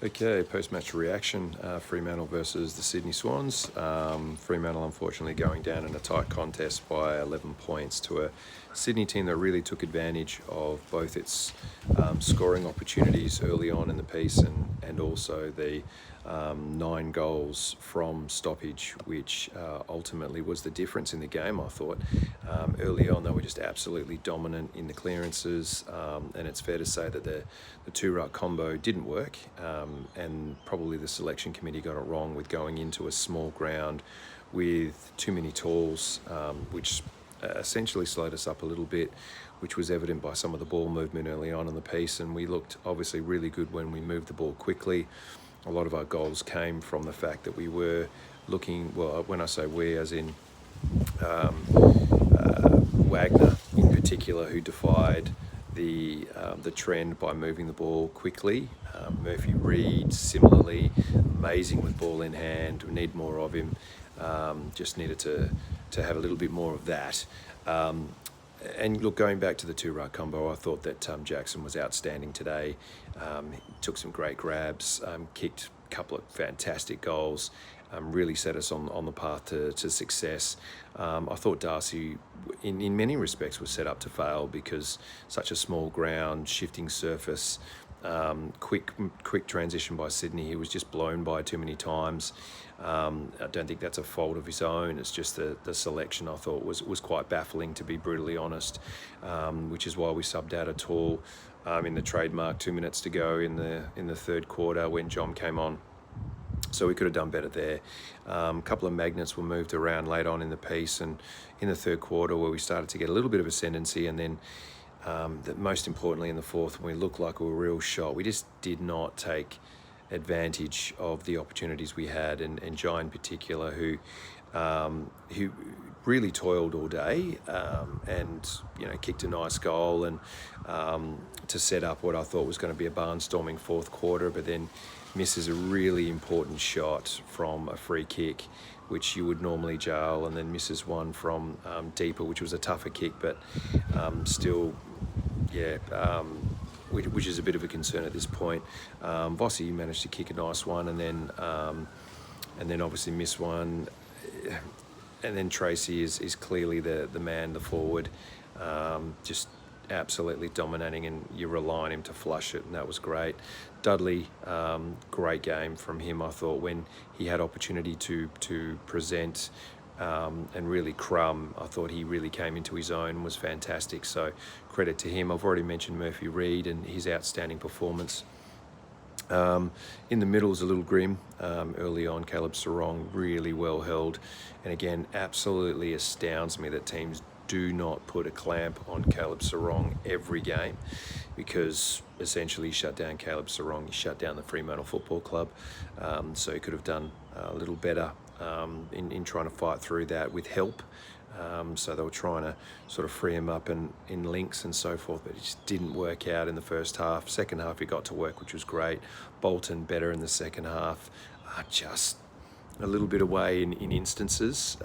Okay, post-match reaction, Fremantle versus the Sydney Swans. Fremantle unfortunately going down in a tight contest by 11 points to a Sydney team that really took advantage of both its scoring opportunities early on in the piece and also the 9 goals from stoppage, which ultimately was the difference in the game, I thought. Early on, they were just absolutely dominant in the clearances, and it's fair to say that the two-ruck combo didn't work, and probably the selection committee got it wrong with going into a small ground with too many talls, which essentially slowed us up a little bit, which was evident by some of the ball movement early on in the piece, and we looked obviously really good when we moved the ball quickly. A lot of our goals came from the fact that we were looking, well, when I say we, as in Wagner in particular, who defied the trend by moving the ball quickly. Murphy Reed, similarly, amazing with ball in hand. We need more of him. Just needed to have a little bit more of that. And look, going back to the two-ruck combo, I thought that Jackson was outstanding today. He took some great grabs, kicked a couple of fantastic goals, really set us on the path to success. I thought Darcy, in many respects, was set up to fail because such a small ground, shifting surface, quick transition by Sydney. He was just blown by too many times. I don't think that's a fault of his own. It's just the selection I thought was quite baffling, to be brutally honest, which is why we subbed out a Tall in the trademark 2 minutes to go in the third quarter when John came on. So we could have done better there. A couple of magnets were moved around late on in the piece, and in the third quarter where we started to get a little bit of ascendancy, and then most importantly in the fourth, when we looked like we were a real shot, we just did not take advantage of the opportunities we had, and Jai in particular, who really toiled all day, and kicked a nice goal and to set up what I thought was going to be a barnstorming fourth quarter, but then misses a really important shot from a free kick, which you would normally jail, and then misses one from deeper, which was a tougher kick, but still, which is a bit of a concern at this point. Vossi managed to kick a nice one, and then obviously miss one, and then Tracy is clearly the man, the forward, just absolutely dominating, and you rely on him to flush it, and that was great. Dudley, great game from him, I thought, when he had opportunity to present and really crumb. I thought he really came into his own, was fantastic, so credit to him. I've already mentioned Murphy Reed and his outstanding performance. In the middle is a little grim. Early on, Caleb Sarong really well held, and again, absolutely astounds me that teams do not put a clamp on Caleb Sarong every game, because essentially shut down Caleb Sarong, he shut down the Fremantle Football Club. So he could have done a little better in trying to fight through that with help. So they were trying to sort of free him up in links and so forth, but it just didn't work out in the first half. Second half he got to work, which was great. Bolton better in the second half, just a little bit away in instances.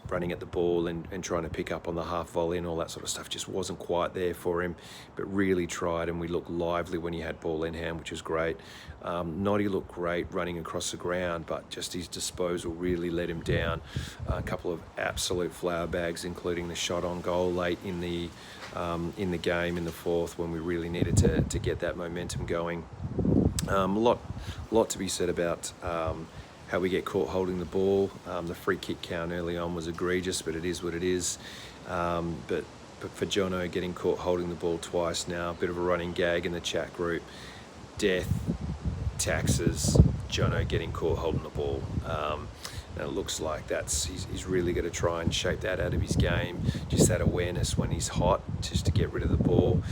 Running at the ball and trying to pick up on the half volley and all that sort of stuff just wasn't quite there for him, but really tried, and we looked lively when he had ball in hand, which was great. Noddy looked great running across the ground, but just his disposal really let him down. A couple of absolute flower bags, including the shot on goal late in the game in the fourth, when we really needed to get that momentum going. A lot to be said about how we get caught holding the ball. The free kick count early on was egregious, but it is what it is. But for Jono getting caught holding the ball twice now, a bit of a running gag in the chat group. Death, taxes, Jono getting caught holding the ball. And it looks like he's really going to try and shape that out of his game. Just that awareness when he's hot, just to get rid of the ball,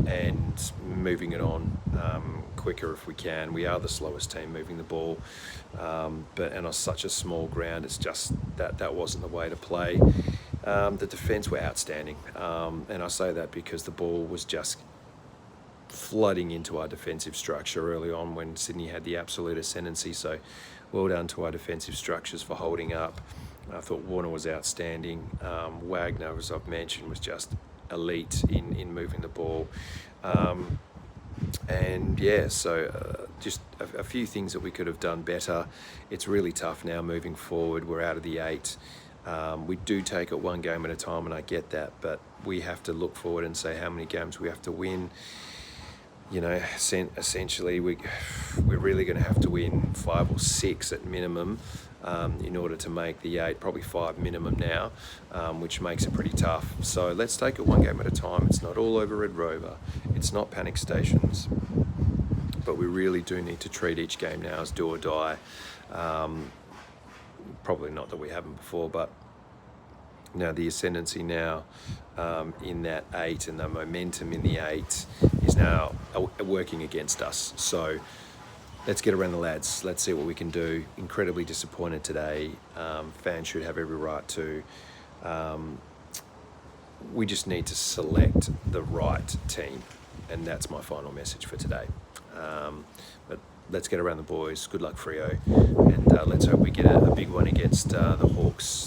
and moving it on quicker if we can. We are the slowest team moving the ball, but on such a small ground, it's just that wasn't the way to play. The defence were outstanding, and I say that because the ball was just flooding into our defensive structure early on when Sydney had the absolute ascendancy. So well done to our defensive structures for holding up. I thought Warner was outstanding. Wagner, as I've mentioned, was just elite in moving the ball. And yeah, so just a few things that we could have done better. It's really tough now moving forward. We're out of the 8. We do take it one game at a time, and I get that, but we have to look forward and say how many games we have to win. You know, essentially we're really going to have to win 5 or 6 at minimum in order to make the 8, probably 5 minimum now, which makes it pretty tough. So let's take it one game at a time. It's not all over Red Rover. It's not panic stations. But we really do need to treat each game now as do or die. Probably not that we haven't before, but now the ascendancy now in that 8 and the momentum in the 8 is now working against us. So let's get around the lads. Let's see what we can do. Incredibly disappointed today. Fans should have every right to. We just need to select the right team, and that's my final message for today. But let's get around the boys. Good luck, Freo, and let's hope we get a big one against the Hawks.